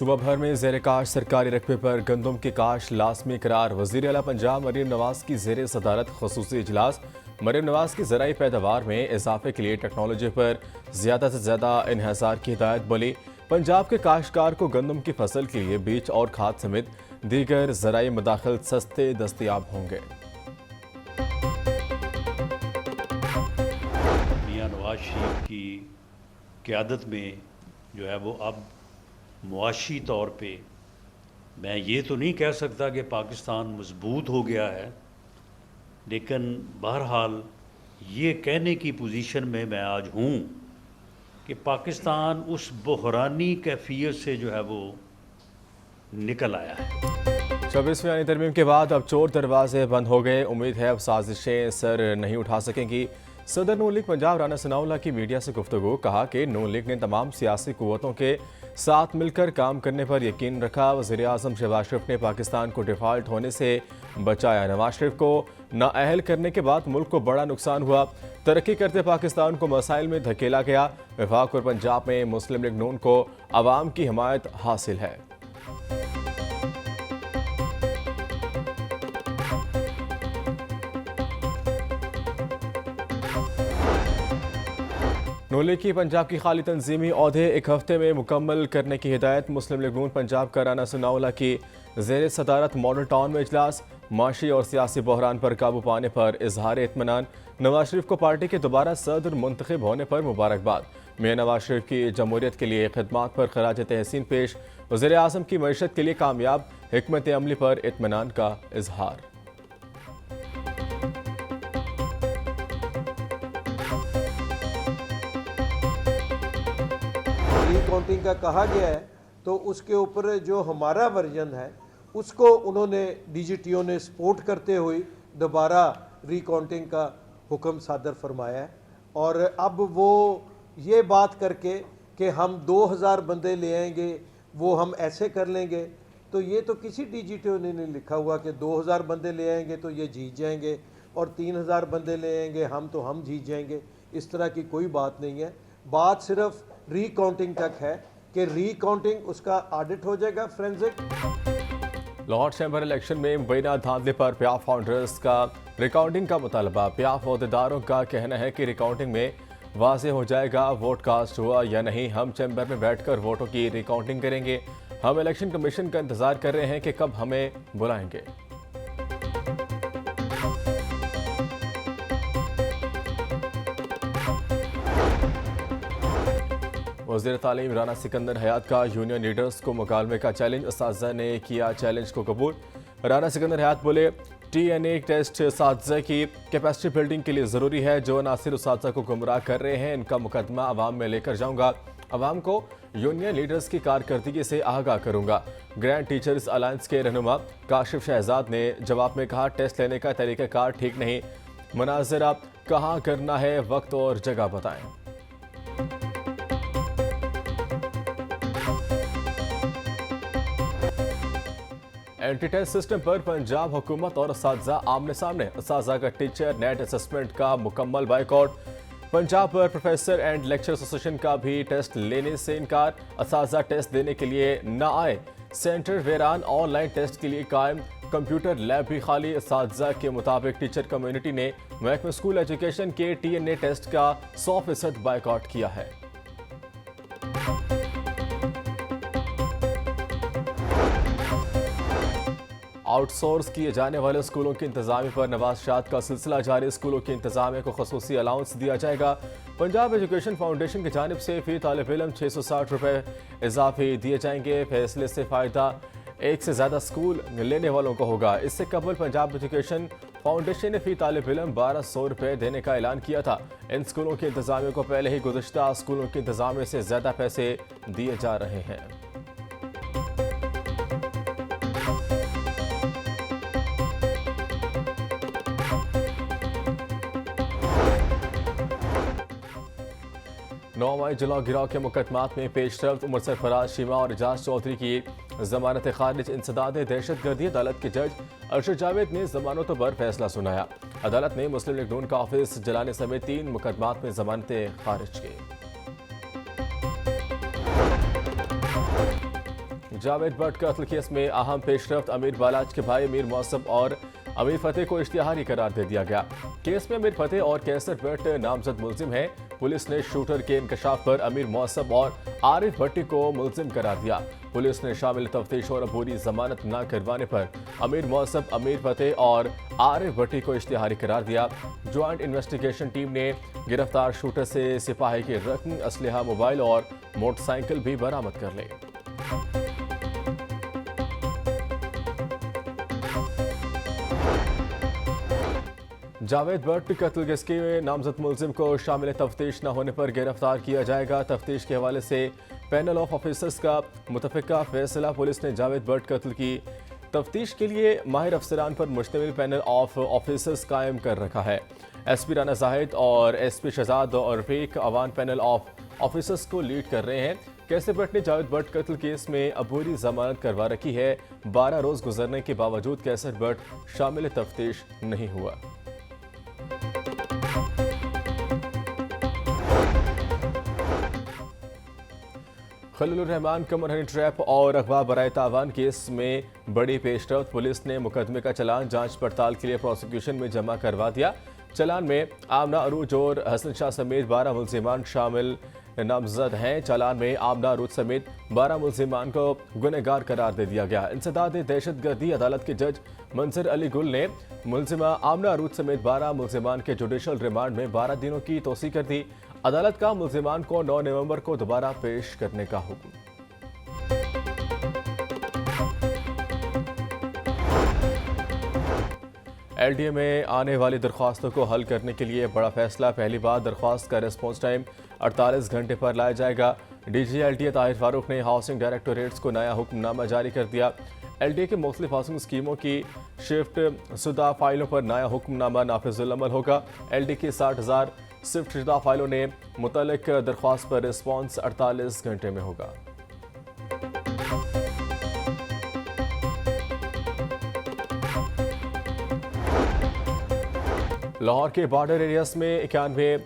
सूबा भर में ज़ेर काश सरकारी रकबे पर गंदम की काश लाजमी करार। वज़ीर आला पंजाब मरीम नवाज की ज़ेर सदारत ख़ुसूसी इजलास। मरीम नवाज की ज़राई पैदावार में इजाफे के लिए टेक्नोलॉजी पर ज़्यादा से ज़्यादा इन्हिसार की हिदायत बोली। पंजाब के काश्तकार को गंदम की फसल के लिए बीज और खाद समेत दीगर ज़राई मदाखिल सस्ते दस्तयाब होंगे। मियां नवाज शरीफ की क़यादत में जो है वो अब मुआशी तौर पे मैं ये तो नहीं कह सकता कि पाकिस्तान मजबूत हो गया है, लेकिन बहरहाल ये कहने की पोजीशन में मैं आज हूँ कि पाकिस्तान उस बहरानी कैफियत से जो है वो निकल आया है। 26वीं आईनी तरमीम के बाद अब चोर दरवाजे बंद हो गए। उम्मीद है अब साजिशें सर नहीं उठा सकेंगी। सदर नून लीग पंजाब राना सनाउल्लाह की मीडिया से गुफ्तगू। कहा कि नून लीग ने तमाम सियासी कुव्वतों के साथ मिलकर काम करने पर यकीन रखा। वज़ीर आज़म शहबाज शरीफ ने पाकिस्तान को डिफ़ॉल्ट होने से बचाया। नवाज शरीफ को नाअहल करने के बाद मुल्क को बड़ा नुकसान हुआ। तरक्की करते पाकिस्तान को मसाइल में धकेला गया। वफाक और पंजाब में मुस्लिम लीग नून को अवाम की हिमायत हासिल है। नून लीग की पंजाब की खाली तंजीमी ओहदे एक हफ्ते में मुकम्मल करने की हिदायत। मुस्लिम लीग नून पंजाब का राना सनाउल्लाह की ज़ेर सदारत मॉडल टाउन में इजलास। माशी और सियासी बहरान पर काबू पाने पर इजहार इत्मीनान। नवाज शरीफ को पार्टी के दोबारा सदर मुंतखब होने पर मुबारकबाद। मियां नवाज शरीफ की जमहूरियत के लिए खिदमात पर खराज तहसीन पेश। वज़ीर आज़म की मईशत के लिए कामयाब हिकमत अमली पर इत्मीनान का इजहार। काउंटिंग का कहा गया है तो उसके ऊपर जो हमारा वर्जन है उसको उन्होंने डीजीटीओ ने सपोर्ट करते हुए दोबारा रिकाउंटिंग का हुक्म सादर फरमाया है। और अब वो ये बात करके कि हम 2000 बंदे ले आएंगे, वो हम ऐसे कर लेंगे, तो ये तो किसी डीजीटीओ ने नहीं लिखा हुआ कि 2000 बंदे ले आएंगे तो ये जीत जाएंगे और 3000 बंदे ले आएंगे हम जीत जाएंगे। इस तरह की कोई बात नहीं है। बात सिर्फ रिकाउंटिंग तक है कि रिकाउंटिंग उसका ऑडिट हो जाएगा फोरेंसिक। लाहौर चैम्बर इलेक्शन में मुबैना धांधले पर प्याफ फाउंडर्स का रिकाउंटिंग का मुतालबा। प्याफ अहदेदारों का कहना है कि रिकाउंटिंग में वाज़े हो जाएगा वोट कास्ट हुआ या नहीं। हम चैम्बर में बैठकर वोटों की रिकाउंटिंग करेंगे। हम इलेक्शन कमीशन का इंतजार कर रहे हैं कि कब हमें बुलाएंगे। वज़ीर तालीम राना सिकंदर हयात का यूनियन लीडर्स को मुकालमे का चैलेंज। असातिज़ा ने किया चैलेंज को कबूल। राना सिकंदर हयात बोले TNA टेस्ट असातिज़ा की कैपेसिटी बिल्डिंग के लिए ज़रूरी है। जो अनासिर असातिज़ा को गुमराह कर रहे हैं इनका मुकदमा अवाम में लेकर जाऊँगा। अवाम को यूनियन लीडर्स की कारकर्दगी से आगाह करूँगा। ग्रैंड टीचर्स अलायंस के रहनुमा काशिफ शहजाद ने जवाब में कहा टेस्ट लेने का तरीक़ाकार ठीक नहीं। मुनाज़रा कहाँ करना है वक्त और जगह बताएं। एंटी टेस्ट सिस्टम पर पंजाब हुकूमत और असातिज़ा आमने सामने। असातिज़ा का टीचर नेट असेसमेंट का मुकम्मल बाइकआउट। पंजाब पर प्रोफेसर एंड लेक्चर एसोसिएशन का भी टेस्ट लेने से इनकार। असातिज़ा टेस्ट देने के लिए न आए। सेंटर वेरान ऑनलाइन टेस्ट के लिए कायम। कंप्यूटर लैब भी खाली। असातिज़ा के मुताबिक टीचर कम्युनिटी ने महकमा स्कूल एजुकेशन के TNA टेस्ट का 100% बाइकआउट किया है। आउटसोर्स किए जाने वाले स्कूलों की इंतजामिया पर नवाज़शात का सिलसिला जारी। स्कूलों की इंतजामिया को खसूसी अलाउंस दिया जाएगा। पंजाब एजुकेशन फाउंडेशन की जानिब से फ़ी तालिब इल्म 660 रुपये इजाफी दिए जाएंगे। फैसले से फ़ायदा एक से ज़्यादा स्कूल लेने वालों को होगा। इससे कबल पंजाब एजुकेशन फाउंडेशन ने फ़ी तालिब इल्म 1200 रुपये देने का ऐलान किया था। इन स्कूलों की इंतजामिया को पहले ही गुज़श्ता स्कूलों की इंतजामिया से ज़्यादा पैसे दिए जा रहे हैं। नौवां जिला गिराव के मुकदमात में पेशरफ्त। उमर सरफराज शीमा और एजाज चौधरी की जमानत खारिज इंसदाद दहशतगर्दी। अदालत के जज अरशद जावेद ने जमानतों पर फैसला सुनाया। अदालत ने मुस्लिम लीग नून का ऑफिस जलाने समेत 3 मुकदमात में जमानतें खारिज की। जावेद भट्ट कत्ल केस में अहम पेशरफ्त, अमीर बालाज के भाई अमीर मौसम और अमीर फतेह को इश्तिहारी करार दे दिया गया। केस में अमीर फतेह और कैसर भट्ट नामजद मुलजिम हैं। पुलिस ने शूटर के इंकशाफ पर अमीर मौसम और आरिफ भट्टी को मुलजिम करार दिया। पुलिस ने शामिल तफ्तीश और अबूरी जमानत न करवाने पर अमीर मौसम, अमीर फतेह और आरिफ भट्टी को इश्तिहारी करार दिया। ज्वाइंट इन्वेस्टिगेशन टीम ने गिरफ्तार शूटर से सिपाही की रकम, असलहा, मोबाइल और मोटरसाइकिल भी बरामद कर ली। जावेद भट्ट कत्ल केस के नामजद मुलजिम को शामिल तफ्तीश न होने पर गिरफ्तार किया जाएगा। तफ्तीश के हवाले से पैनल ऑफ ऑफिसर्स का मुतफिका फैसला। पुलिस ने जावेद भट्ट कत्ल की तफ्तीश के लिए माहिर अफसरान पर मुश्तमिल पैनल ऑफ ऑफिसर्स कायम कर रखा है। एसपी राना जाहिद और एसपी शहजाद और Rafiq Awan panel of officers को लीड कर रहे हैं। कैसर भट्ट ने जावेद भट्ट कत्ल केस में अबूरी जमानत करवा रखी है। 12 रोज गुजरने के बावजूद कैसर भट्ट शामिल तफ्तीश नहीं हुआ। खलीलुर रहमान कमर हनी ट्रैप और अगवा बराए तावान केस में बड़ी पेशरफ्त। पुलिस ने मुकदमे का चालान जांच पड़ताल के लिए प्रोसिक्यूशन में जमा करवा दिया। चालान में आमना अरूज और हसन शाह समेत 12 मुलजिमान शामिल नामजद हैं। चालान में आमना अरूज समेत 12 मुलजिमान को गुनहगार करार दे दिया गया। इंसदाद दहशतगर्दी अदालत के जज मंजर अली गुल ने मुलजिमा आमना अरूज समेत 12 मुलजिमान के जुडिशल रिमांड में 12 दिनों की तोसी कर दी। अदालत का मुलजिमान को 9 नवंबर को दोबारा पेश करने का हुक्म। एलडीए में आने वाली दरख्वास्तों को हल करने के लिए बड़ा फैसला। पहली बार दरख्वास्त का रिस्पॉन्स टाइम 48 घंटे पर लाया जाएगा। डीजी एलडीए ताहिर फारूक ने हाउसिंग डायरेक्टोरेट्स को नया हुक्मनामा जारी कर दिया। एलडीए के मुख्तलिफ हाउसिंग स्कीमों की शिफ्ट शुदा फाइलों पर नया हुक्मनामा नाफिजुल अमल होगा। एलडीए की 60,000 शिफ्ट शुदा फाइलों ने मुतल्लिक दरख्वास्त पर रिस्पॉन्स 48 घंटे में होगा। लाहौर के बॉर्डर एरियाज में 91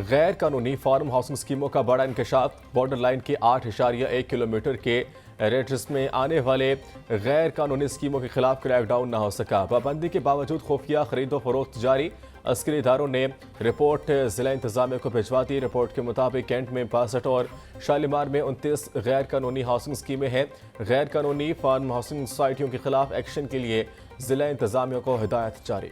गैर कानूनी फार्म हाउसिंग स्कीमों का बड़ा इंकशाफ। बॉर्डर लाइन के 8.1 किलोमीटर के रेडियस में आने वाले गैर कानूनी स्कीमों के खिलाफ क्रैकडाउन न हो सका। पाबंदी के बावजूद खुफिया खरीदो फरोख्त जारी। अस्करी इदारों ने रिपोर्ट जिला इंतजामिया को भिजवा दी। रिपोर्ट के मुताबिक कैंट में 62 और शालीमार में 29 गैर कानूनी हाउसिंग स्कीमें हैं। गैर कानूनी फार्म हाउसिंग सोसाइटियों के खिलाफ एक्शन के लिए जिला इंतजामिया को हिदायत जारी।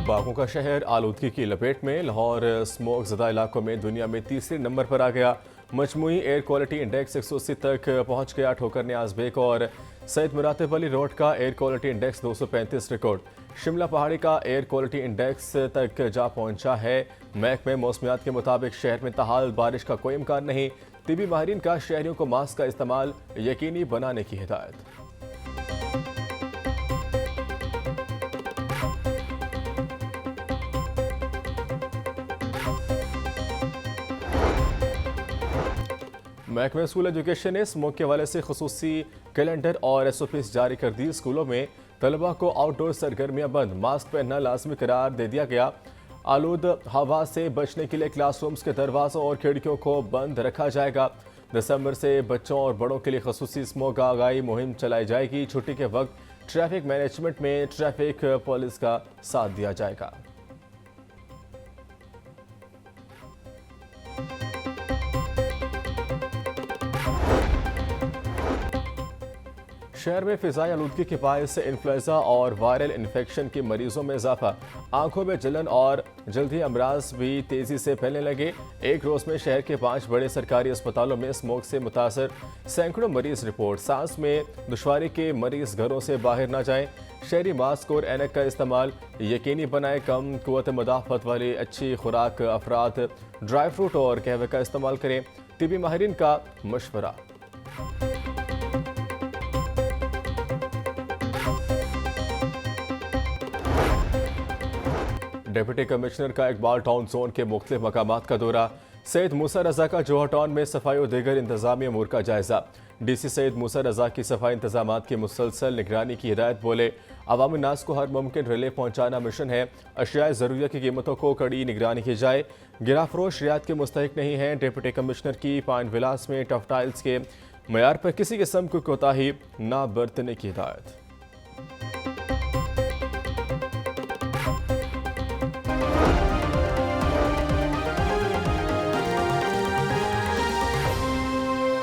बागों का शहर आलूदगी की लपेट में। लाहौर स्मोक ज़दा इलाकों में दुनिया में तीसरे नंबर पर आ गया। मजमूई एयर क्वालिटी इंडेक्स 180 तक पहुंच गया। ठोकर न्याज बेग और सैयद मुरातिब अली रोड का air quality index 235 record. Shimla पहाड़ी का एयर क्वालिटी इंडेक्स तक जा पहुंचा है। महकमे मौसमियात के मुताबिक शहर में ताहाल बारिश का कोई इम्कान नहीं। तिबी माहिरीन का शहरियों को मास्क का इस्तेमाल यकीनी बनाने की हिदायत। महकमा स्कूल एजुकेशन ने स्मोक के हवाले से खुसूसी कैलेंडर और SOPs जारी कर दी। स्कूलों में तलबा को आउटडोर सरगर्मियां बंद, मास्क पहनना लाजमी करार दे दिया गया। आलूद हवा से बचने के लिए क्लासरूम्स के दरवाजों और खिड़कियों को बंद रखा जाएगा। दिसंबर से बच्चों और बड़ों के लिए खुसूसी स्मोक आगाही मुहिम चलाई जाएगी। छुट्टी के वक्त ट्रैफिक मैनेजमेंट में ट्रैफिक पुलिस का साथ दिया जाएगा। शहर में फिजाई आलूदगी के बायस इन्फ्लुएंजा और वायरल इन्फेक्शन के मरीजों में इजाफा। आंखों में जलन और जल्दी अमराज भी तेजी से फैलने लगे। एक रोज में शहर के 5 बड़े सरकारी अस्पतालों में स्मोक से मुतासर सैकड़ों मरीज रिपोर्ट। सांस में दुश्वारी के मरीज घरों से बाहर न जाएं। शहरी मास्क और ऐनक का इस्तेमाल यकीनी बनाएं। कम कुव्वत मुदाफ़त वाली अच्छी खुराक अफराद ड्राई फ्रूट और कहवे का इस्तेमाल करें। तिबी माहिरीन का मशवरा। डिप्टी कमिश्नर का इकबाल टाउन जोन के मुख्तलिफ मकामात का दौरा। सैयद मूसा रजा का जोहर टाउन में सफाई और दीगर इंतजामी अमूर का जायजा। डीसी सैयद मूसा रजा की सफाई इंतजामात की मुसलसल निगरानी की हिदायत। बोले, अवामी नास को हर मुमकिन रिलीफ पहुंचाना मिशन है। अशियाए ज़रूरिया की कीमतों को कड़ी निगरानी की जाए। गिराफरोश रियायत के मुस्तहिक नहीं है। डिप्टी कमिश्नर की पाइन विलास में टफ टाइल्स के मयार पर किसी किस्म की कोताही ना बरतने की हिदायत।